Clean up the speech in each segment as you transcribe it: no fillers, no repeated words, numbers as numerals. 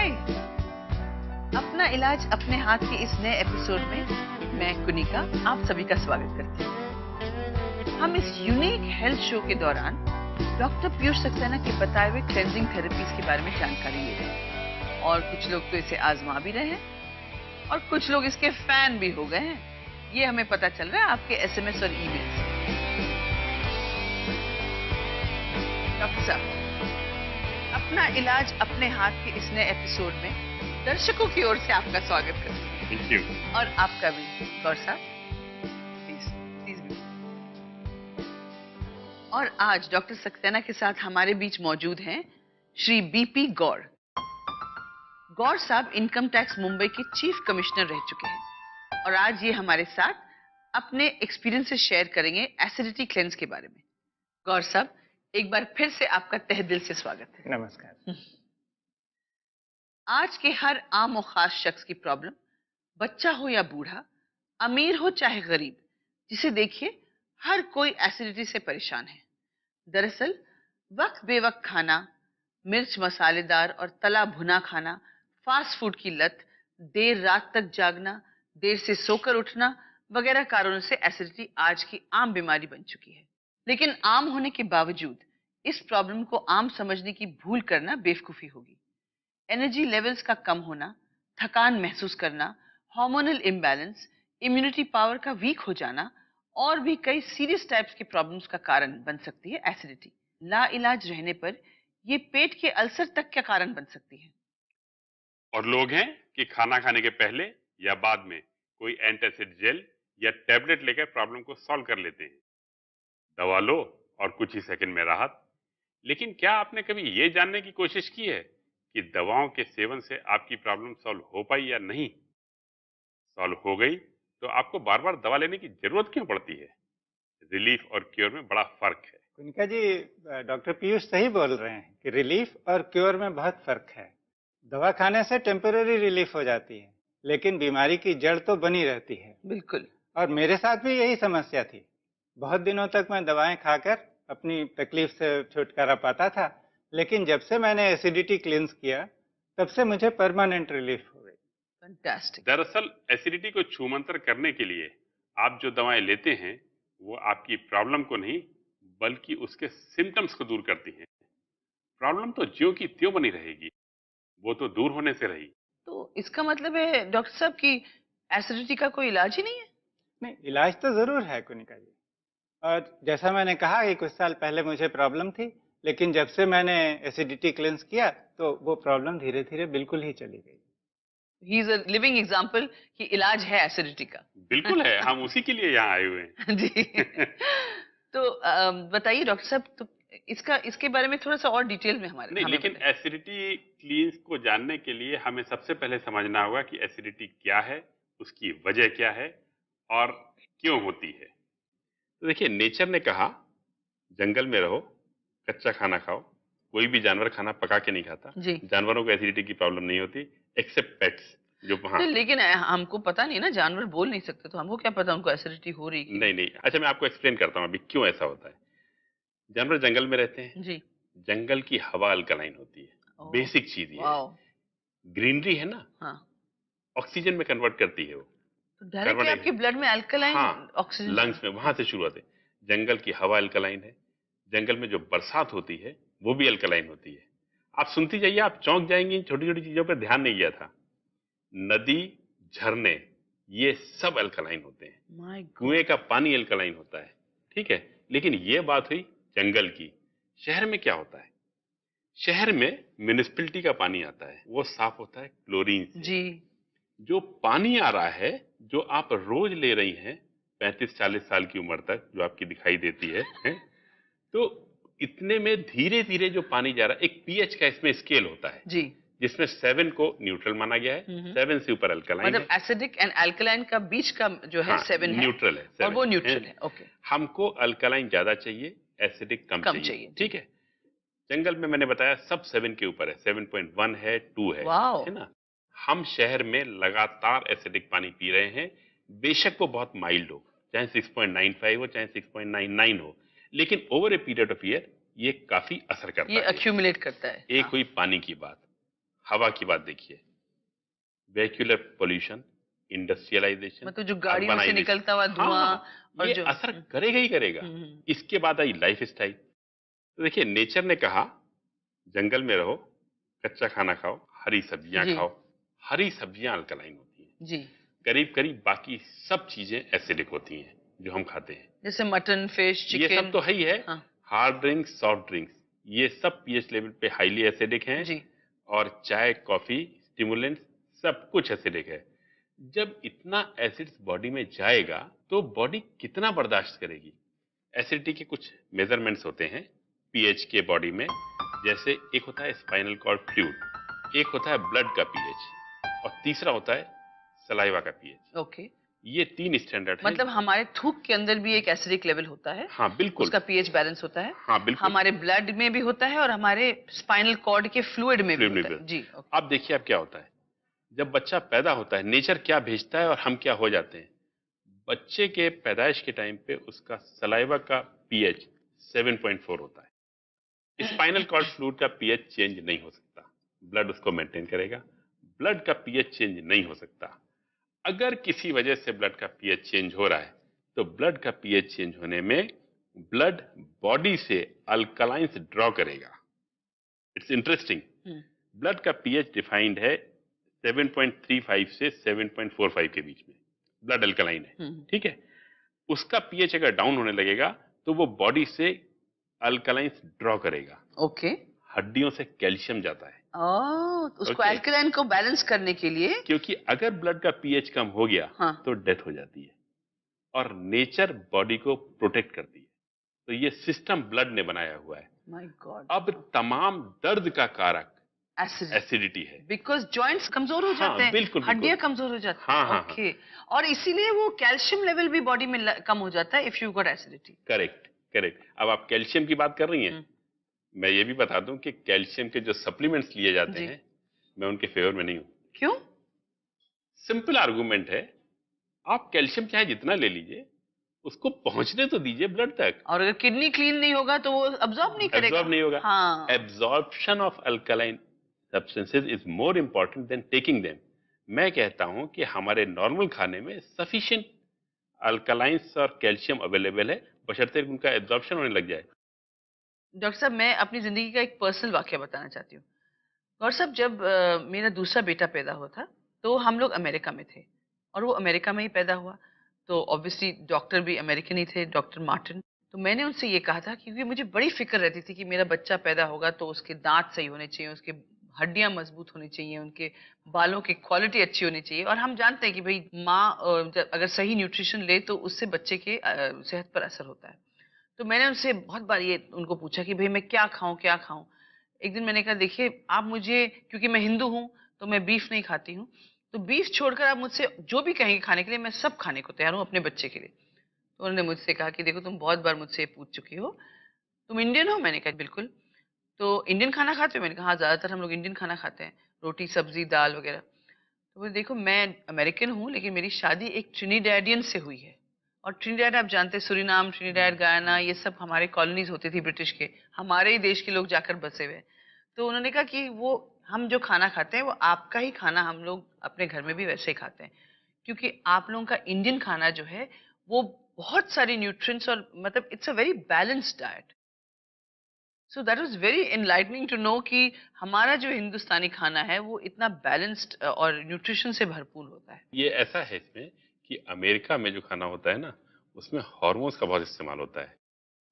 हाय, अपना इलाज अपने हाथ के इस नए एपिसोड में मैं कुनिका आप सभी का स्वागत करती हूँ। हम इस यूनिक हेल्थ शो के दौरान डॉक्टर पीयूष सक्सेना के बताए हुए क्लेंजिंग थेरेपीज के बारे में जानकारी ले रहे हैं और कुछ लोग तो इसे आजमा भी रहे हैं और कुछ लोग इसके फैन भी हो गए हैं। ये हमें पता चल रहा है आपके SMS और ईमेल से। डॉक्टर साहब, अपना इलाज अपने हाथ के इस नए एपिसोड में दर्शकों की ओर से आपका स्वागत करती हूँ। Thank you. और आपका भी गौर साहब, प्लीज प्लीज। और आज डॉक्टर सक्सेना के साथ हमारे बीच मौजूद हैं श्री BP गौर। गौर साहब इनकम टैक्स मुंबई के चीफ कमिश्नर रह चुके हैं और आज ये हमारे साथ अपने एक्सपीरियंसेस शेयर करेंगे एसिडिटी क्लेंस के बारे में। गौर साहब, एक बार फिर से आपका तहे दिल से स्वागत है। नमस्कार। आज के हर आम और खास शख्स की प्रॉब्लम, बच्चा हो या बूढ़ा, अमीर हो चाहे गरीब, जिसे देखिए हर कोई एसिडिटी से परेशान है। दरअसल वक्त बेवक्त खाना, मिर्च मसालेदार और तला भुना खाना, फास्ट फूड की लत, देर रात तक जागना, देर से सोकर उठना वगैरह कारणों से एसिडिटी आज की आम बीमारी बन चुकी है। लेकिन आम होने के बावजूद इस प्रॉब्लम को आम समझने की भूल करना बेवकूफी होगी। एनर्जी लेवल्स का कम होना, थकान महसूस करना, हार्मोनल इम्बैलेंस, इम्यूनिटी पावर का वीक हो जाना और भी कई सीरियस टाइप्स के प्रॉब्लम्स का कारण बन सकती है एसिडिटी। लाइलाज रहने पर ये पेट के अल्सर तक का कारण बन सकती है। और लोग हैं कि खाना खाने के पहले या बाद में कोई एंटासिड जेल या टैबलेट लेकर प्रॉब्लम को सॉल्व कर लेते हैं। दवा लो और कुछ ही सेकंड में राहत। लेकिन क्या आपने कभी ये जानने की कोशिश की है कि दवाओं के सेवन से आपकी प्रॉब्लम सॉल्व हो पाई या नहीं? सॉल्व हो गई तो आपको बार बार दवा लेने की जरूरत क्यों पड़ती है? रिलीफ और क्योर में बड़ा फर्क है। कुनिका जी, डॉक्टर पीयूष सही बोल रहे हैं कि रिलीफ और क्योर में बहुत फर्क है। दवा खाने से टेम्पररी रिलीफ हो जाती है, लेकिन बीमारी की जड़ तो बनी रहती है। बिल्कुल। और मेरे साथ भी यही समस्या थी। बहुत दिनों तक मैं दवाएं खाकर अपनी तकलीफ से छुटकारा पाता था, लेकिन जब से मैंने एसिडिटी क्लींस किया, तब से मुझे परमानेंट रिलीफ हो गई। फैंटास्टिक। दरअसल एसिडिटी को छूमंतर करने के लिए आप जो दवाएं लेते हैं वो आपकी प्रॉब्लम को नहीं बल्कि उसके सिम्टम्स को दूर करती हैं। प्रॉब्लम तो ज्यों की त्यों बनी रहेगी, वो तो दूर होने से रही। तो इसका मतलब है डॉक्टर साहब कि एसिडिटी का कोई इलाज ही नहीं है? नहीं, इलाज तो जरूर है कुनिका जी। और जैसा मैंने कहा कि कुछ साल पहले मुझे प्रॉब्लम थी, लेकिन जब से मैंने एसिडिटी क्लेंस किया तो वो प्रॉब्लम धीरे धीरे बिल्कुल ही चली गई। He is a living example कि इलाज है एसिडिटी का। बिल्कुल है, हम उसी के लिए यहाँ आए हुए हैं। जी। तो बताइए डॉक्टर साहब, तो इसके बारे में थोड़ा सा और डिटेल में नहीं, हमें लेकिन बताइए। एसिडिटी क्लींस को जानने के लिए हमें सबसे पहले समझना होगा कि एसिडिटी क्या है, उसकी वजह क्या है और क्यों होती है। तो देखिए, नेचर ने कहा जंगल में रहो, कच्चा खाना खाओ। कोई भी जानवर खाना पका के नहीं खाता। जी। जानवरों को एसिडिटी की प्रॉब्लम नहीं होती, एक्सेप्ट पेट्स जो वहाँ। तो लेकिन हमको पता नहीं ना, जानवर बोल नहीं सकते, तो हमको क्या पता उनको एसिडिटी हो रही कि नहीं नहीं, अच्छा मैं आपको एक्सप्लेन करता हूँ अभी क्यों ऐसा होता है। जानवर जंगल में रहते हैं। जी। जंगल की हवा अल्कलाइन होती है। ओह, बेसिक चीज ये है। वाओ। ग्रीनरी है ना, हाँ, ऑक्सीजन में कन्वर्ट करती है वो। तो डायरेक्टली आपके ब्लड में अल्कलाइन हाँ, ऑक्सीजन लंग्स में, वहां से शुरुआत है। जंगल की हवा अल्कलाइन है। जंगल में जो बरसात होती है वो भी अल्कलाइन होती है। आप सुनती जाइए, आप चौंक जाएंगी, छोटी छोटी चीजों पर ध्यान नहीं गया था। नदी, झरने, ये सब अल्कलाइन होते हैं। माय कुएं गॉड। का पानी अल्कलाइन होता है, ठीक है। लेकिन ये बात हुई जंगल की। शहर में क्या होता है? शहर में म्युनिसिपैलिटी का पानी आता है, वो साफ होता है क्लोरीन से। जी। जो पानी आ रहा है, जो आप रोज ले रही हैं 35-40 साल की उम्र तक, जो आपकी दिखाई देती है, तो इतने में धीरे धीरे जो पानी जा रहा है, एक पीएच का इसमें स्केल होता है जी। जिसमें 7 को न्यूट्रल माना गया है। 7 से ऊपर अल्कलाइन मतलब है। एसिडिक एंड अल्कलाइन का बीच का जो है हाँ, 7 है, न्यूट्रल है, और वो 7 न्यूट्रल है। ओके। हमको अल्कलाइन ज्यादा चाहिए, एसिडिक कम कम चाहिए, चाहिए। ठीक है। जंगल में मैंने बताया सब 7 के ऊपर है, 7.1 है, 2 वाओ। है ना। हम शहर में लगातार एसिडिक पानी पी रहे हैं, बेशक वो बहुत माइल्ड हो, चाहे 6.95 हो, चाहे 6.99 हो, लेकिन over a period of year ये काफी असर करता ये है। अक्यूमुलेट करता है। एक हाँ। हुई पानी की बात। हवा की बात देखिए, वेहिकुलर पोल्यूशन, इंडस्ट्रियलाइजेशन, मतलब जो गाड़ियों से निकलता हुआ हाँ धुआं हाँ, और ये जो असर करेगा ही करेगा। इसके बाद आई लाइफ स्टाइल। तो देखिए, नेचर ने कहा जंगल में रहो, कच्चा खाना खाओ, हरी सब्जियां जी खाओ। हरी सब्जियां अल्कलाइन होती हैं, जी, करीब करीब बाकी सब चीजें एसिडिक होती हैं जो हम खाते हैं। जैसे मटन, फिश, ये सब चिकन। तो है ही है। हाँ हार्ड ड्रिंक्स, सॉफ्ट ड्रिंक्स, ये सब पीएच लेवल पे हाईली एसिडिक हैं। जी, और चाय, कॉफी, स्टिमुलेंट्स, सब कुछ एसिडिक है। जब इतना एसिड्स बॉडी में जाएगा तो बॉडी कितना बर्दाश्त करेगी? एसिडिटी के कुछ मेजरमेंट्स होते हैं पीएच के बॉडी में। जैसे एक होता है स्पाइनल कॉर्ड फ्लूइड, एक होता है ब्लड का पीएच, और तीसरा होता है सलाइवा का पीएच। ओके। ये 3 स्टैंडर्ड हैं। मतलब हमारे थूक के अंदर भी एक एसिडिक लेवल होता है, हाँ बिल्कुल। उसका पीएच बैलेंस होता है। हाँ बिल्कुल। हमारे ब्लड में भी होता है और हमारे स्पाइनल कॉर्ड के फ्लूइड में भी फ्लूइड होता में है। भी। जी अब देखिए अब क्या होता है, जब बच्चा पैदा होता है नेचर क्या भेजता है और हम क्या हो जाते हैं। बच्चे के पैदाइश के टाइम पे उसका सलाइवा का पीएच 7.4 होता है। स्पाइनल कॉर्ड फ्लूइड का पीएच चेंज नहीं हो सकता, ब्लड उसको मेंटेन करेगा। ब्लड का पीएच चेंज नहीं हो सकता। अगर किसी वजह से ब्लड का पीएच चेंज हो रहा है तो ब्लड का पीएच चेंज होने में ब्लड बॉडी से अल्कलाइंस ड्रॉ करेगा। It's interesting. ब्लड का पीएच डिफाइंड है 7.35 से 7.45 के बीच में, ब्लड अल्कलाइन है, ठीक है। उसका पीएच अगर डाउन होने लगेगा तो वो बॉडी से अल्कलाइंस ड्रॉ करेगा। ओके। हड्डियों से कैल्शियम जाता है। उसको Okay. एल्कलाइन को बैलेंस करने के लिए। क्योंकि अगर ब्लड का पीएच कम हो गया हाँ तो डेथ हो जाती है, और नेचर बॉडी को प्रोटेक्ट करती है। तो ये सिस्टम ब्लड ने बनाया हुआ है। My God. अब तमाम दर्द का कारक एसिड, एसिडिटी है। बिकॉज जॉइंट्स कमजोर हो जाते हाँ हैं, बिल्कुल हड्डियां बिल्कुल। कमजोर हो जाती हाँ हैं। हाँ ओके। और इसीलिए वो कैल्शियम लेवल भी बॉडी में कम हो जाता है if you got acidity. Correct correct. अब आप कैल्शियम की बात कर रही हैं, मैं ये भी बता दूं कि कैल्शियम के जो सप्लीमेंट्स लिए जाते जी। हैं, मैं उनके फेवर में नहीं हूं। क्यों? सिंपल आर्गुमेंट है, आप कैल्शियम चाहे जितना ले लीजिए, उसको पहुंचने तो दीजिए ब्लड तक। और अगर किडनी क्लीन नहीं होगा तो वो अब्जॉर्ब नहीं करेगा। एब्जॉर्ब नहीं होगा। हाँ। Absorption of alkaline substances is more important than taking them. मैं कहता हूं कि हमारे नॉर्मल खाने में सफिशिएंट अल्कलाइंस और कैल्शियम अवेलेबल है, बशर्ते उनका एब्जॉर्प्शन होने लग जाए। डॉक्टर साहब, मैं अपनी जिंदगी का एक पर्सनल वाकया बताना चाहती हूँ। डॉक्टर साहब, जब मेरा दूसरा बेटा पैदा हुआ था तो हम लोग अमेरिका में थे, और वो अमेरिका में ही पैदा हुआ। तो ऑब्वियसली डॉक्टर भी अमेरिकन ही थे, डॉक्टर मार्टिन। तो मैंने उनसे ये कहा था, क्योंकि मुझे बड़ी फिक्र रहती थी कि मेरा बच्चा पैदा होगा तो उसके दांत सही होने चाहिए, उसके हड्डियां मजबूत होनी चाहिए, उनके बालों की क्वालिटी अच्छी होनी चाहिए। और हम जानते हैं कि भाई माँ अगर सही न्यूट्रिशन ले तो उससे बच्चे के सेहत पर असर होता है। तो मैंने उनसे बहुत बार ये उनको पूछा कि भाई मैं क्या खाऊं क्या खाऊं। एक दिन मैंने कहा, देखिए आप मुझे, क्योंकि मैं हिंदू हूं तो मैं बीफ नहीं खाती हूँ, तो बीफ छोड़कर आप मुझसे जो भी कहेंगे खाने के लिए मैं सब खाने को तैयार हूँ अपने बच्चे के लिए। तो उन्होंने मुझसे कहा कि देखो, तुम बहुत बार मुझसे पूछ चुकी हो, तुम इंडियन हो? मैंने कहा बिल्कुल। तो इंडियन खाना खाते हो? मैंने कहा हाँ, ज्यादातर हम लोग इंडियन खाना खाते हैं, रोटी सब्जी दाल वगैरह। तो बोले, देखो मैं अमेरिकन हूँ लेकिन मेरी शादी एक ट्रिनिडैडियन से हुई है। और ट्रिनिडैड आप जानते हैं, सुरीनाम, ट्रिनिडैड, गायना, ये सब हमारे कॉलोनीज होती थी ब्रिटिश के, हमारे ही देश के लोग जाकर बसे हुए हैं। तो उन्होंने कहा कि वो हम जो खाना खाते हैं वो आपका ही खाना हम लोग अपने घर में भी वैसे ही खाते हैं, क्योंकि आप लोगों का इंडियन खाना जो है वो बहुत सारी न्यूट्रिएंट्स और मतलब it's a very balanced diet. So that was very enlightening to know कि हमारा जो हिंदुस्तानी खाना है वो इतना बैलेंस्ड और न्यूट्रिशन से भरपूर होता है। ये ऐसा है इसमें कि अमेरिका में जो खाना होता है ना, उसमें हार्मोन्स का बहुत इस्तेमाल होता है।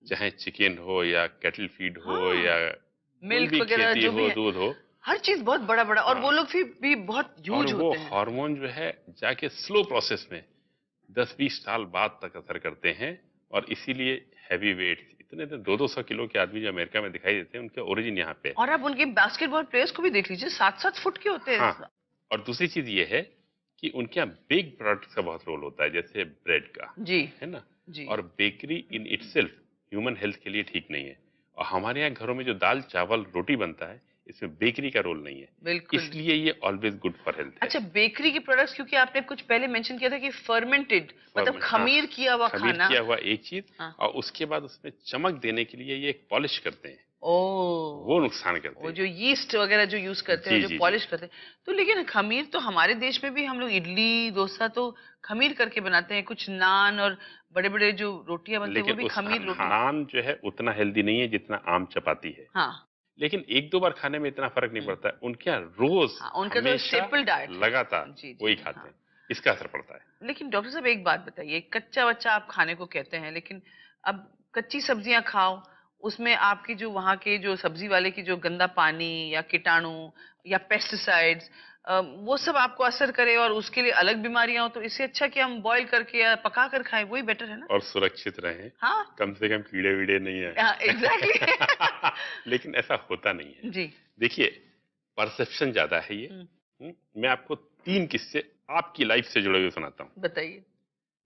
चाहे चिकन हो या कैटल फीड हो हाँ, या कोई मिल्क भी वगैरह खेती जो भी हो, है, दूध हो। हर चीज बहुत बड़ा बड़ा, और वो हाँ, लोग भी बहुत और ह्यूज वो होते हैं। हार्मोन जो है जाके स्लो प्रोसेस में 10-20 साल बाद तक असर करते हैं। और इसीलिए हैवी वेट, इतने 200-200 किलो के आदमी जो अमेरिका में दिखाई देते हैं, उनके ओरिजिन यहाँ पे है। और आप उनके बास्केटबॉल प्लेयर्स को भी देख लीजिए, 7-7 फुट के होते हाँ, हैं। और दूसरी चीज ये है कि उनके यहाँ बेक प्रोडक्ट्स का बहुत रोल होता है, जैसे ब्रेड का, जी है ना। जी, और bakery in itself human health के लिए ठीक नहीं है। और हमारे यहाँ घरों में जो दाल चावल रोटी बनता है, इसमें बेकरी का रोल नहीं है, बिल्कुल। इसलिए ये ऑलवेज गुड फॉर हेल्थ है। अच्छा, बेकरी के प्रोडक्ट्स, क्योंकि आपने कुछ पहले मेंशन किया था कि फर्मेंटेड, मतलब हाँ, खमीर किया हुआ खमीर खाना। किया हुआ एक चीज, हाँ, और उसके बाद उसमें चमक देने के लिए ये एक पॉलिश करते हैं। ओ, वो नुकसान करते वो हैं। जो यीस्ट वगैरह जो यूज करते हैं, जी, जो जी, जी। पॉलिश करते हैं, तो लेकिन खमीर तो हमारे देश में भी हम लोग इडली डोसा तो खमीर करके बनाते हैं, कुछ नान और बड़े बड़े जो रोटियां बनते हैं वो लेकिन भी उस खमीर रोटी। नान जो है उतना हेल्दी नहीं है जितना आम चपाती है, हाँ। लेकिन एक दो बार खाने में इतना फर्क नहीं हम्म। पड़ता है। उनके यहाँ रोज हाँ, उनका तो हमेशा स्टेपल डाइट है। लगातार जी जी वही जी, खाते हाँ। हैं, इसका असर पड़ता है। लेकिन डॉक्टर साहब एक बात बताइए, कच्चा बच्चा आप खाने को कहते हैं, लेकिन अब कच्ची सब्जियां खाओ, उसमें आपकी जो वहां के जो सब्जी वाले की जो गंदा पानी या कीटाणु या पेस्टिसाइड्स, वो सब आपको असर करे और उसके लिए अलग बीमारियां हो, तो इससे अच्छा कि हम बॉईल करके या पका कर खाएं, वही बेटर है ना। और सुरक्षित रहें, हाँ। कम से कम कीड़े वीड़े नहीं एग्जैक्टली। है। लेकिन ऐसा होता नहीं है। जी। देखिए, परसेप्शन ज्यादा है ये। हम्म, मैं आपको 3 किस्से आपकी लाइफ से जुड़े हुए सुनाता हूँ। बताइए।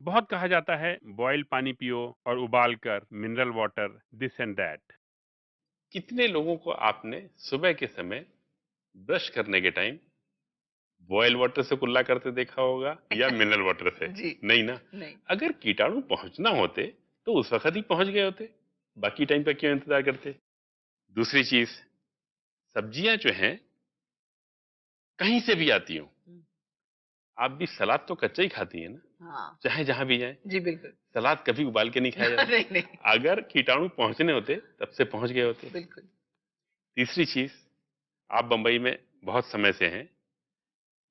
बहुत कहा जाता है बॉइल पानी पियो और उबाल कर mineral water this and that. कितने लोगों को आपने सुबह के समय ब्रश करने के टाइम बॉयल वाटर से कुल्ला करते देखा होगा या मिनरल वाटर से? जी। नहीं ना। नहीं। अगर कीटाणु पहुंचना होते तो उस वक्त ही पहुंच गए होते, बाकी टाइम का क्यों इंतजार करते? दूसरी चीज, सब्जियां जो हैं कहीं से भी आती हो, हम्म, आप भी सलाद तो कच्चा ही खाती है ना, हाँ। चाहे जहां भी जाए। जी बिल्कुल। सलाद कभी उबाल के नहीं खाया जाता। नहीं नहीं। अगर कीटाणु पहुंचने होते तब से पहुंच गए होते। बिल्कुल। तीसरी चीज, आप बंबई में बहुत समय से हैं।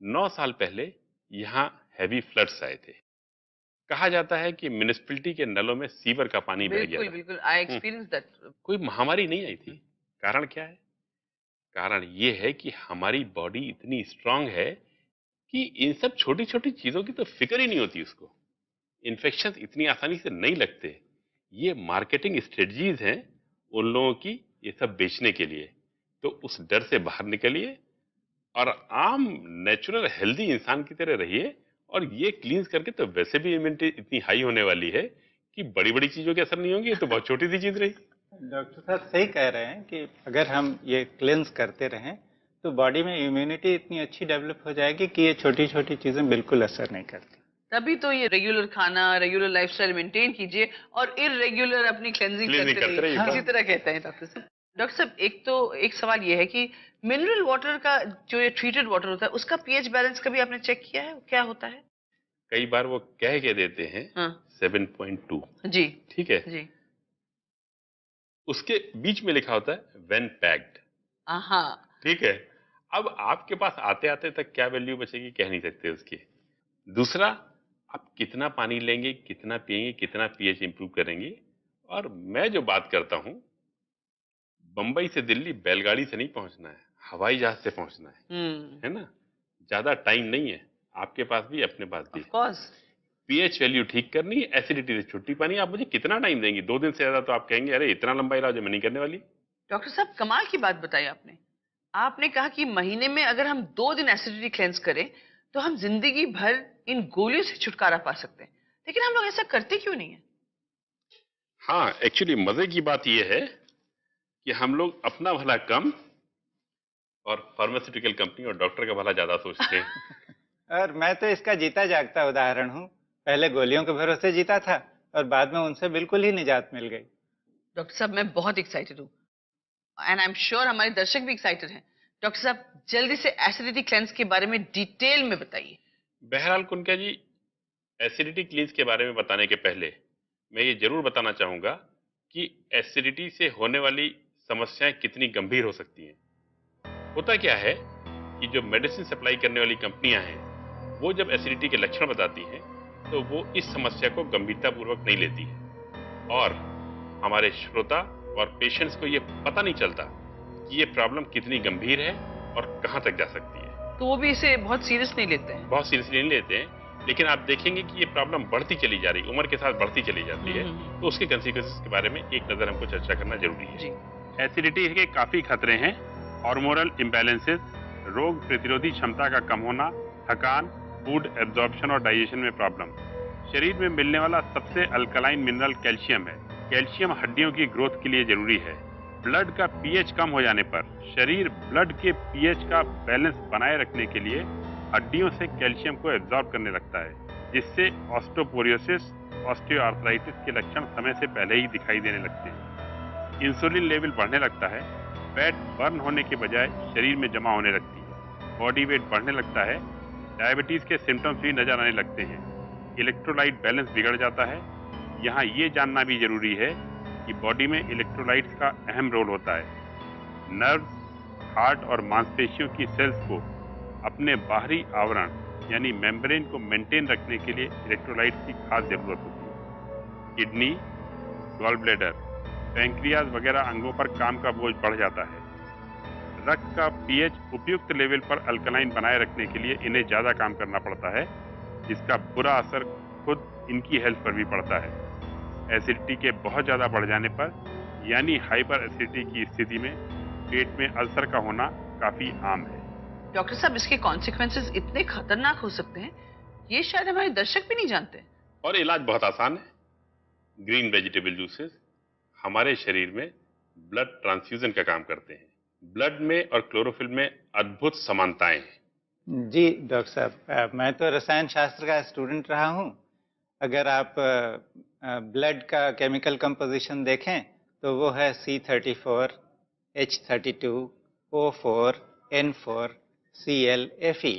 9 साल पहले यहाँ हैवी फ्लड्स आए थे। कहा जाता है कि म्युनिसिपैलिटी के नलों में सीवर का पानी बह गया बिल्कुल था। बिल्कुल, आई हम्म, एक्सपीरियंस दैट। कोई महामारी नहीं आई थी। कारण क्या है? कारण ये है कि हमारी बॉडी इतनी स्ट्रांग है कि इन सब छोटी छोटी चीजों की तो फिक्र ही नहीं होती उसको। इन्फेक्शन इतनी आसानी से नहीं लगते। ये मार्केटिंग स्ट्रेटजीज हैं उन लोगों की, ये सब बेचने के लिए। तो उस डर से बाहर निकलिए और आम नेचुरल हेल्दी इंसान की तरह रहिए। और ये क्लींस करके तो वैसे भी इम्यूनिटी इतनी हाई होने वाली है कि बड़ी बड़ी चीजों के असर नहीं होंगे। ये तो बहुत छोटी सी चीज रही। डॉक्टर साहब सही कह रहे हैं कि अगर हम ये क्लेंस करते रहें तो बॉडी में इम्यूनिटी इतनी अच्छी डेवलप हो जाएगी कि ये छोटी छोटी चीजें बिल्कुल असर नहीं करती। तभी तो ये रेगुलर खाना, रेगुलर लाइफस्टाइल मेंटेन कीजिए और इरेगुलर अपनी क्लेंजिंग Cleansing करते करते रहिए, रहिए। इसी तरह कहते हैं डॉक्टर साहब। डॉक्टर साहब एक सवाल ये है कि मिनरल वाटर का जो ये ट्रीटेड वाटर होता है, उसका पीएच बैलेंस कभी आपने चेक किया है, क्या होता है? कई बार वो कह के देते हैं हाँ। 7.2, जी ठीक है, जी। उसके बीच में लिखा होता है व्हेन पैक्ड, हाँ। ठीक है। अब आपके पास आते आते तक क्या वैल्यू बचेगी कह नहीं सकते उसकी। दूसरा, आप कितना पानी लेंगे, कितना पिएंगे, कितना पीएच इंप्रूव करेंगे। और मैं जो बात करता हूं, बंबई से दिल्ली बैलगाड़ी से नहीं पहुंचना है, हवाई जहाज से पहुंचना है ना। ज्यादा टाइम नहीं है आपके पास भी, अपने पास भी। Of course. पीएच वैल्यू ठीक करनी है, एसिडिटी से छुट्टी पानी। आप मुझे कितना टाइम देंगी? 2 दिन से ज्यादा तो आप कहेंगे अरे इतना लंबा इलाज मैं नहीं करने वाली। डॉक्टर साहब कमाल की बात बताई आपने। आपने कहा कि महीने में अगर हम 2 दिन एसिडिटी क्लेंस करें तो हम जिंदगी भर इन गोलियों से छुटकारा पा सकते हैं, लेकिन हम लोग ऐसा करते क्यों नहीं है? हाँ, एक्चुअली मजे की बात यह है कि हम लोग अपना भला कम और फार्मास्यूटिकल कंपनी और डॉक्टर का भला ज्यादा सोचते हैं। और मैं तो इसका जीता जागता उदाहरण हूँ। पहले गोलियों के भरोसे जीता था और बाद में उनसे बिल्कुल ही निजात मिल गई। डॉक्टर साहब मैं बहुत एक्साइटेड हूँ एंड आई एम श्योर हमारे दर्शक भी एक्साइटेड हैं। डॉक्टर साहब जल्दी से एसिडिटी क्लेंस के बारे में डिटेल में बताइए। बहरहाल कुनका जी, एसिडिटी क्लींस के बारे में बताने के पहले मैं ये जरूर बताना चाहूंगा कि एसिडिटी से होने वाली समस्याएं कितनी गंभीर हो सकती हैं। होता क्या है कि जो मेडिसिन सप्लाई करने वाली कंपनियां हैं, वो जब एसिडिटी के लक्षण बताती हैं तो वो इस समस्या को गंभीरतापूर्वक नहीं लेती है। और हमारे श्रोता और पेशेंट्स को ये पता नहीं चलता कि ये प्रॉब्लम कितनी गंभीर है और कहां तक जा सकती है। तो वो भी इसे बहुत सीरियस नहीं लेते हैं। बहुत सीरियसली नहीं लेते हैं। लेकिन आप देखेंगे कि ये प्रॉब्लम बढ़ती चली जा रही, उम्र के साथ बढ़ती चली जाती है। तो उसके कंसिक्वेंसेस के बारे में एक नजर हमको चर्चा करना जरूरी है। जी। एसिडिटी के काफी खतरे हैं। हार्मोनल इम्बैलेंसेस, रोग प्रतिरोधी क्षमता का कम होना, थकान, फूड एब्जॉर्प्शन और डाइजेशन में प्रॉब्लम। शरीर में मिलने वाला सबसे अल्कलाइन मिनरल कैल्शियम है। कैल्शियम हड्डियों की ग्रोथ के लिए जरूरी है। ब्लड का पीएच कम हो जाने पर शरीर ब्लड के पीएच का बैलेंस बनाए रखने के लिए हड्डियों से कैल्शियम को एब्जॉर्ब करने लगता है, जिससे ऑस्टियोपोरोसिस, ऑस्टियोआर्थराइटिस के लक्षण समय से पहले ही दिखाई देने लगते हैं। इंसुलिन लेवल बढ़ने लगता है, फैट बर्न होने के बजाय शरीर में जमा होने लगती है, बॉडी वेट बढ़ने लगता है, डायबिटीज के सिम्टम्स भी नजर आने लगते हैं, इलेक्ट्रोलाइट बैलेंस बिगड़ जाता है। यहाँ ये जानना भी जरूरी है कि बॉडी में इलेक्ट्रोलाइट्स का अहम रोल होता है। नर्व, हार्ट और मांसपेशियों की सेल्स को अपने बाहरी आवरण यानी मेम्ब्रेन को मेंटेन रखने के लिए इलेक्ट्रोलाइट्स की खास जरूरत होती है। किडनी, गॉल ब्लैडर, पैंक्रियाज वगैरह अंगों पर काम का बोझ बढ़ जाता है। रक्त का पीएच उपयुक्त लेवल पर अल्कलाइन बनाए रखने के लिए इन्हें ज्यादा काम करना पड़ता है, जिसका बुरा असर खुद इनकी हेल्थ पर भी पड़ता है। एसिडिटी के बहुत ज्यादा बढ़ जाने पर यानी हाइपर एसिडिटी की स्थिति में पेट में अल्सर का होना काफी आम है। डॉक्टर साहब, इसके कॉन्सिक्वेंसेस इतने खतरनाक हो सकते हैं, ये शायद हमारे दर्शक भी नहीं जानते। और इलाज बहुत आसान है। ग्रीन वेजिटेबल जूसेस हमारे शरीर में ब्लड ट्रांसफ्यूजन का काम करते हैं। ब्लड में और क्लोरोफिल में अद्भुत समानताएं हैं। जी डॉक्टर साहब, मैं तो रसायन शास्त्र का स्टूडेंट रहा हूँ। अगर आप ब्लड का केमिकल कंपोजिशन देखें तो वो है C34, H32, O4, N4, Cl, Fe।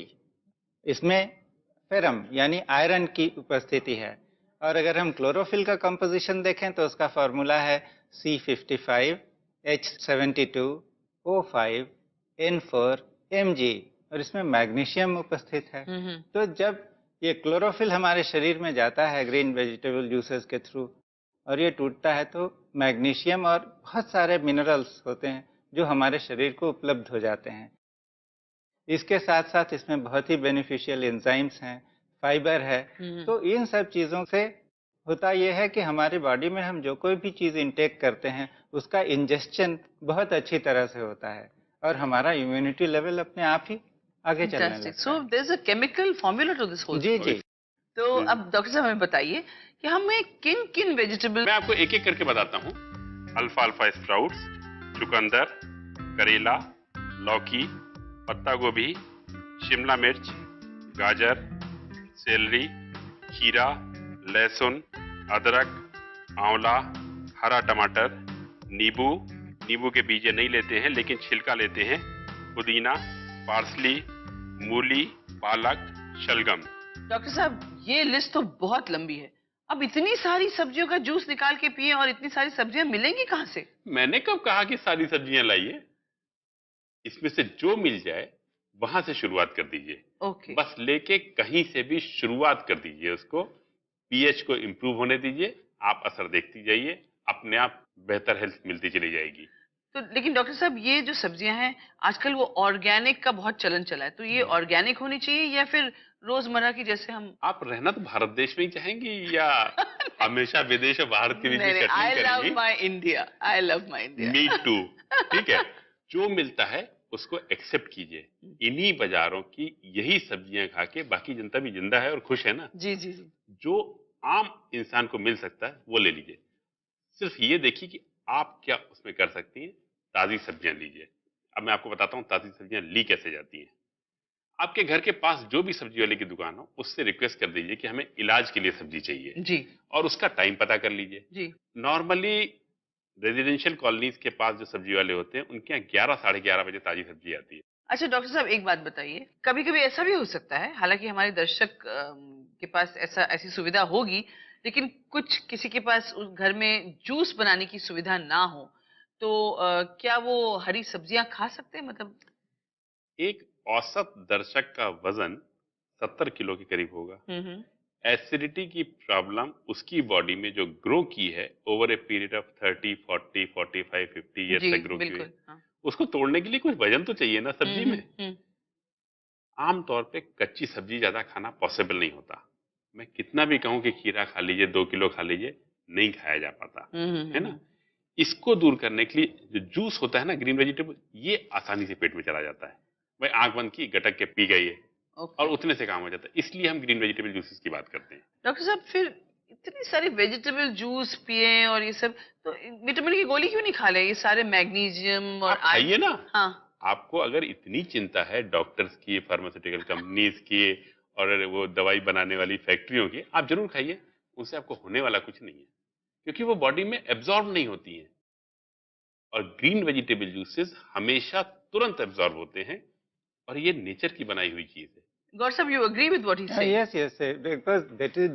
इसमें फेरम यानी आयरन की उपस्थिति है। और अगर हम क्लोरोफिल का कंपोजिशन देखें तो उसका फॉर्मूला है C55, H72, O5, N4, Mg, और इसमें मैग्नीशियम उपस्थित है। तो जब ये क्लोरोफिल हमारे शरीर में जाता है ग्रीन वेजिटेबल जूसेस के थ्रू और ये टूटता है, तो मैग्नीशियम और बहुत सारे मिनरल्स होते हैं जो हमारे शरीर को उपलब्ध हो जाते हैं। इसके साथ साथ इसमें बहुत ही बेनिफिशियल एंजाइम्स हैं, फाइबर है। तो इन सब चीज़ों से होता यह है कि हमारी बॉडी में हम जो कोई भी चीज़ इंटेक करते हैं उसका इंजेस्शन बहुत अच्छी तरह से होता है और हमारा इम्यूनिटी लेवल अपने आप ही आगे चलने लगता है। So there is a chemical formula to this whole. जी जी। तो अब डॉक्टर साहब हमें बताइए कि हमें किन किन वेजिटेबल। मैं आपको एक एक करके बताता हूँ। अल्फा अल्फा स्प्राउट्स, चुकंदर, करेला, लौकी, पत्ता गोभी, शिमला मिर्च, गाजर, सेलरी, खीरा, लहसुन, अदरक, आंवला, हरा टमाटर, नींबू, नींबू के बीजे नहीं लेते हैं लेकिन छिलका लेते हैं, पुदीना, पार्सली, मूली, पालक, शलगम। डॉक्टर साहब, ये लिस्ट तो बहुत लंबी है। अब इतनी सारी सब्जियों का जूस निकाल के पिए और इतनी सारी सब्जियां मिलेंगी कहाँ से? मैंने कब कहा कि सारी सब्जियां लाइए? इसमें से जो मिल जाए वहां से शुरुआत कर दीजिए। ओके। बस लेके कहीं से भी शुरुआत कर दीजिए। उसको पीएच को इंप्रूव होने दीजिए, आप असर देखती जाइए, अपने आप बेहतर हेल्थ मिलती चली जाएगी। तो लेकिन डॉक्टर साहब, ये जो सब्जियां हैं आजकल वो ऑर्गेनिक का बहुत चलन चला है, तो ये ऑर्गेनिक होनी चाहिए या फिर रोजमर्रा की जैसे हम? आप रहना तो भारत देश में ही चाहेंगी या हमेशा विदेश और भारत के बीच में कटनी आई लव करेंगी? My India, I love my India. Me too. ठीक है, जो मिलता है उसको एक्सेप्ट कीजिए। इन्हीं बाजारों की यही सब्जियां खा के बाकी जनता भी जिंदा है और खुश है ना। जी जी जी। जो आम इंसान को मिल सकता है वो ले लीजिए। सिर्फ ये देखिए कि आप क्या उसमें कर सकती हैं। ताजी सब्जियां लीजिए। अब मैं आपको बताता हूँ ताजी सब्जियां ली कैसे जाती हैं। आपके घर के पास जो भी सब्जी वाले की दुकान हो उससे रिक्वेस्ट कर दीजिए कि हमें इलाज के लिए सब्जी चाहिए जी और उसका टाइम पता कर लीजिए। जी। नॉर्मली रेजिडेंशियल कॉलोनीज के पास जो सब्जी वाले होते हैं उनके यहाँ 11 साढ़े 11 बजे ताजी सब्जी आती है। अच्छा डॉक्टर साहब, एक बात बताइए, कभी कभी ऐसा भी हो सकता है, हालांकि हमारे दर्शक के पास ऐसी सुविधा होगी, लेकिन कुछ किसी के पास उस घर में जूस बनाने की सुविधा ना हो, तो क्या वो हरी सब्जियां खा सकते हैं? मतलब एक औसत दर्शक का वजन 70 किलो के करीब होगा। हम्म। एसिडिटी की प्रॉब्लम उसकी बॉडी में जो ग्रो की है over a period of 30, 40, 45, 50 years जी तक ग्रो की हुई है, बिल्कुल, हाँ। उसको तोड़ने के लिए कुछ वजन तो चाहिए ना सब्जी में। हम्म। आमतौर पे कच्ची सब्जी ज्यादा खाना पॉसिबल नहीं होता। मैं कितना भी कहूं कि खीरा खा लीजिए, 2 किलो खा लीजिए, नहीं खाया जा पाता, है ना। इसको दूर करने के लिए जो जूस होता है ना ग्रीन वेजिटेबल, ये आसानी से पेट में चला जाता है। भाई आंख बंद की, गटक के पी गई है और उतने से काम हो जाता है। इसलिए हम ग्रीन वेजिटेबल जूसेस की बात करते हैं। डॉक्टर साहब, फिर इतनी सारी वेजिटेबल जूस पिए और ये सब, तो विटामिन की गोली क्यों नहीं खा ले? ये सारे मैग्नीशियम और आप खाइए ना। हाँ। आपको अगर इतनी चिंता है डॉक्टर्स की, फार्मास्यूटिकल कंपनीज की और वो दवाई बनाने वाली फैक्ट्रियों की, आप जरूर खाइए। उनसे आपको होने वाला कुछ नहीं है क्योंकि वो बॉडी में एब्जॉर्ब नहीं होती है। और ग्रीन वेजिटेबल जूसेस हमेशा तुरंत एब्जॉर्ब होते हैं और ये नेचर की बनाई हुई चीज है। Gaur sahab, you agree with what he's saying? Yes, yes, because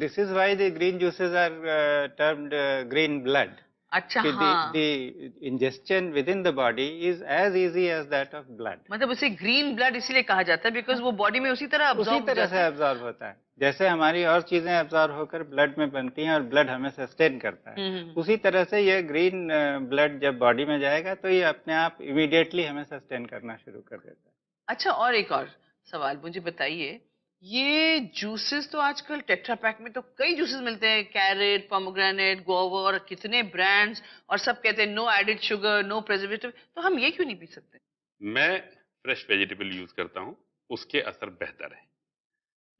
this is why the green juices are termed green blood. अच्छा, कि हाँ, the ingestion within the body is as easy as that of blood. मतलब उसे green blood इसीलिए कहा जाता है because वो बॉडी में उसी तरह उसी absorb हो तरह जाता से है। एब्जॉर्ब होता है, जैसे हमारी और चीजें एब्जॉर्ब होकर ब्लड में बनती हैं और ब्लड हमें सस्टेन करता है, उसी तरह से ये ग्रीन ब्लड जब बॉडी में जाएगा तो ये अपने आप इमीडिएटली हमें सस्टेन करना शुरू कर देता है। अच्छा, और एक और सवाल मुझे बताइए, ये जूसेस तो आजकल टेट्रा पैक में तो कई जूसेस मिलते हैं, कैरेट, पोमोग्रेनेट, गुआवा और कितने ब्रांड्स, और सब कहते हैं no added sugar, no preservative, तो हम ये क्यों नहीं पी सकते? मैं फ्रेश वेजिटेबल यूज करता हूँ, उसके असर बेहतर है।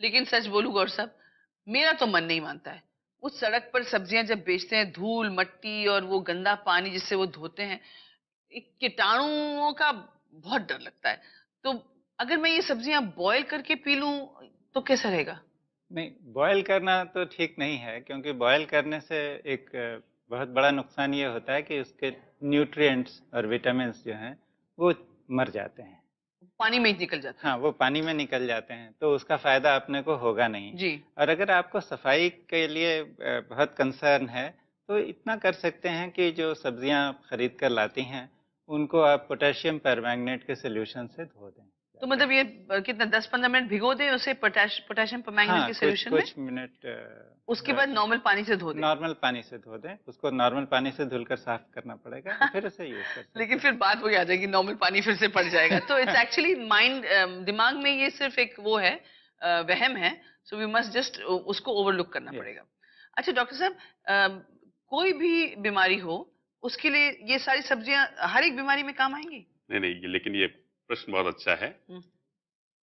लेकिन सच बोलूं गौर साहब, मेरा तो मन नहीं मानता है। उस सड़क पर सब्जियां जब बेचते हैं, धूल मट्टी और वो गंदा पानी जिससे वो धोते हैं, एक कीटाणुओं का बहुत डर लगता है। तो अगर मैं ये सब्जियां बॉयल करके पी लूं तो कैसा रहेगा? नहीं, बॉयल करना तो ठीक नहीं है, क्योंकि बॉयल करने से एक बहुत बड़ा नुकसान ये होता है कि उसके न्यूट्रिएंट्स और विटामिन्स जो हैं वो मर जाते हैं, पानी में ही निकल जाता हाँ, वो पानी में निकल जाते हैं, तो उसका फायदा अपने को होगा नहीं जी। और अगर आपको सफाई के लिए बहुत कंसर्न है तो इतना कर सकते हैं कि जो सब्जियां खरीद कर लाती हैं उनको आप पोटेशियम परमैंगनेट के सोल्यूशन से धो दें। तो मतलब ये कितना 10-15 मिनट भिगो दें उसे पोटेशियम परमैंगनेट हाँ, के सॉल्यूशन में, कुछ मिनट उसके बाद नॉर्मल पानी से धो दें। नॉर्मल पानी से धो दें, उसको नॉर्मल पानी से धुलकर साफ करना पड़ेगा और फिर उसे यूज कर सकते हैं। लेकिन फिर बात वही आ जाएगी, नॉर्मल पानी फिर से पड़ जाएगा। तो इट्स एक्चुअली माइंड, दिमाग में ये सिर्फ एक वो है, वहम है, सो वी मस्ट जस्ट उसको ओवरलुक करना पड़ेगा। अच्छा डॉक्टर साहब, कोई भी बीमारी हो उसके लिए ये सारी सब्जियां हर एक बीमारी में काम आएंगी? नहीं, लेकिन ये प्रश्न बहुत अच्छा है।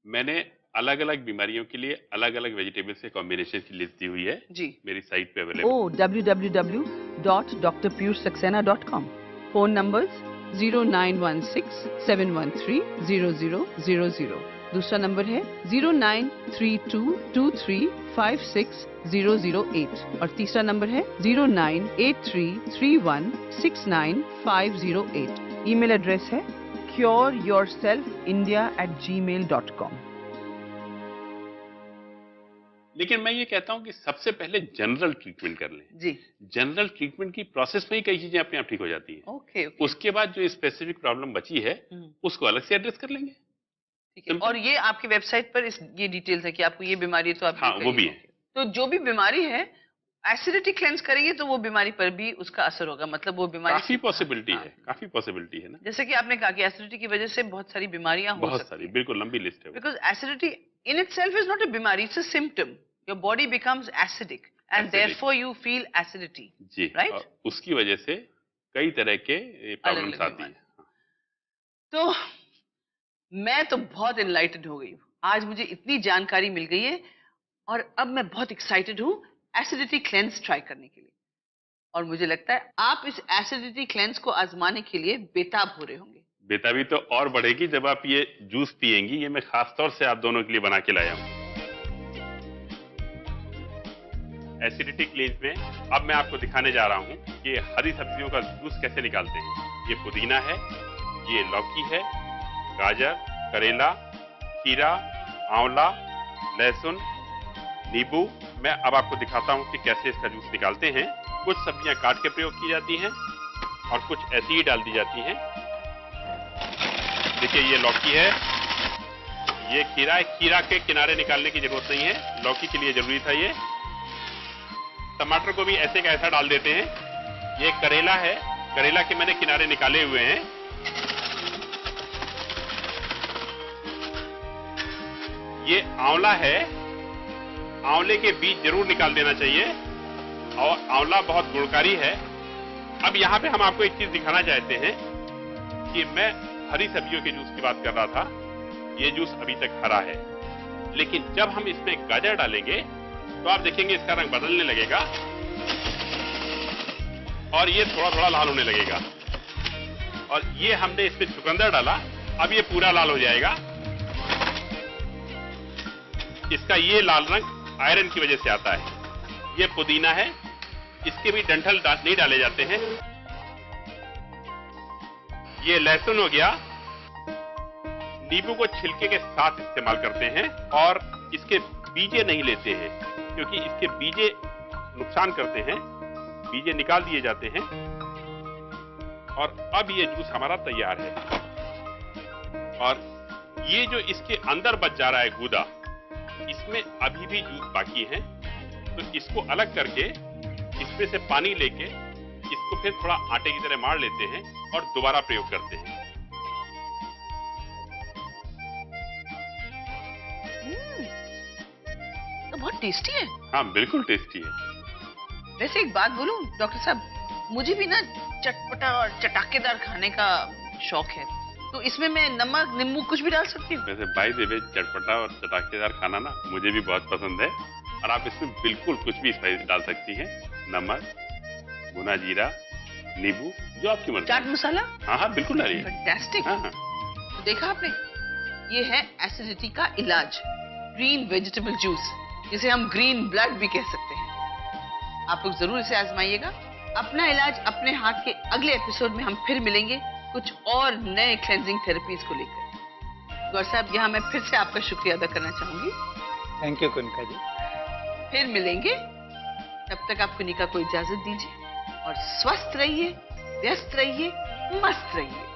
मैंने अलग अलग बीमारियों के लिए अलग अलग वेजिटेबल्स के कॉम्बिनेशन की लिस्ट दी हुई है जी, मेरी साइट पे अवेलेबल। www.drpursaxena.com। Phone numbers 0916-713-0000। दूसरा नंबर है 093223560008 और तीसरा नंबर है 098331690508। ईमेल एड्रेस है cureyourselfindia@gmail.com। लेकिन मैं ये कहता हूँ कि सबसे पहले जनरल ट्रीटमेंट कर लें। जी, जनरल ट्रीटमेंट की प्रोसेस में ही कई चीजें अपने आप ठीक हो जाती हैं। ओके। उसके बाद जो स्पेसिफिक प्रॉब्लम बची है उसको अलग से एड्रेस कर लेंगे। ठीक है, और ये आपकी वेबसाइट पर ये डिटेल्स है कि आपको ये बीमारी है तो आप हाँ, वो भी है। तो जो भी बीमारी है, एसिडिटी क्लेंस करेंगे तो वो बीमारी पर भी उसका असर होगा, मतलब वो बीमारी काफी पॉसिबिलिटी है, काफी पॉसिबिलिटी है ना। जैसे कि आपने कहा कि एसिडिटी की वजह से बहुत सारी बीमारियां हो बहुत सकती सारी, बिल्कुल लंबी लिस्ट है। Because acidity in itself is not a बीमारी, it's a symptom. Your body becomes acidic and therefore you feel acidity जी, राइट। उसकी वजह से कई तरह के प्रॉब्लम्स आती हैं। तो मैं तो बहुत एनलाइटेड हो गई हूँ, आज मुझे इतनी जानकारी मिल गई है और अब मैं बहुत एक्साइटेड हूँ एसिडिटी क्लेंस ट्राई करने के लिए। और मुझे लगता है आप इस एसिडिटी क्लेंस को आजमाने के लिए बेताब हो रहे होंगे। बेताबी तो और बढ़ेगी जब आप ये जूस पिएंगी। ये मैं खास तौर से आप दोनों के लिए बना के लाया हूँ। एसिडिटी क्लेंस में अब मैं आपको दिखाने जा रहा हूँ कि हरी सब्जियों का जूस कैसे निकालते हैं। ये पुदीना है, ये लौकी है, गाजर, करेला, खीरा, आंवला, लहसुन, नींबू। मैं अब आपको दिखाता हूं कि कैसे इसका जूस निकालते हैं। कुछ सब्जियां काट के प्रयोग की जाती हैं और कुछ ऐसी ही डाल दी जाती हैं। देखिए ये लौकी है, ये खीरा है। खीरा के किनारे निकालने की जरूरत नहीं है, लौकी के लिए जरूरी था ये। टमाटर को भी ऐसे का ऐसा डाल देते हैं। ये करेला है, करेला के मैंने किनारे निकाले हुए हैं। ये आंवला है, आंवले के बीज जरूर निकाल देना चाहिए और आंवला बहुत गुणकारी है। अब यहाँ पे हम आपको एक चीज दिखाना चाहते हैं कि मैं हरी सब्जियों के जूस की बात कर रहा था। ये जूस अभी तक हरा है, लेकिन जब हम इसमें गाजर डालेंगे तो आप देखेंगे इसका रंग बदलने लगेगा और ये थोड़ा थोड़ा लाल होने लगेगा। और ये हमने इसमें चुकंदर डाला, अब ये पूरा लाल हो जाएगा। इसका ये लाल रंग आयरन की वजह से आता है। ये पुदीना है, इसके भी डंठल नहीं डाले जाते हैं। ये लहसुन हो गया, नींबू को छिलके के साथ इस्तेमाल करते हैं और इसके बीजे नहीं लेते हैं, क्योंकि इसके बीजे नुकसान करते हैं। बीजे निकाल दिए जाते हैं। और अब ये जूस हमारा तैयार है। और ये जो इसके अंदर बच जा रहा है गूदा, इसमें अभी भी जूस बाकी है, तो इसको अलग करके इसमें से पानी लेके इसको फिर थोड़ा आटे की तरह मार लेते हैं और दोबारा प्रयोग करते हैं। तो बहुत टेस्टी है। हाँ, बिल्कुल टेस्टी है। वैसे एक बात बोलूं डॉक्टर साहब, मुझे भी ना चटपटा और चटाकेदार खाने का शौक है, तो इसमें मैं नमक नींबू कुछ भी डाल सकती हूँ? वैसे बाय द वे, चटपटा और चटाकेदार खाना ना मुझे भी बहुत पसंद है, और आप इसमें बिल्कुल कुछ भी स्पाइस डाल सकती हैं। नमक, भुना जीरा, नींबू, जो आपकी मर्जी। चाट मसाला? हाँ हाँ, बिल्कुल डालिए। फैंटास्टिक। हाँ हाँ। तो देखा आपने, ये है एसिडिटी का इलाज, ग्रीन वेजिटेबल जूस, जिसे हम ग्रीन ब्लड भी कह सकते हैं। आप लोग जरूर इसे आजमाइएगा। अपना इलाज अपने हाथ के अगले एपिसोड में हम फिर मिलेंगे कुछ और नए क्लेंजिंग थेरेपीज को लेकर। गौर साहब, यहाँ मैं फिर से आपका शुक्रिया अदा करना चाहूंगी। थैंक यू कुनका जी। फिर मिलेंगे, तब तक आपको निका को इजाजत दीजिए और स्वस्थ रहिए, व्यस्त रहिए, मस्त रहिए।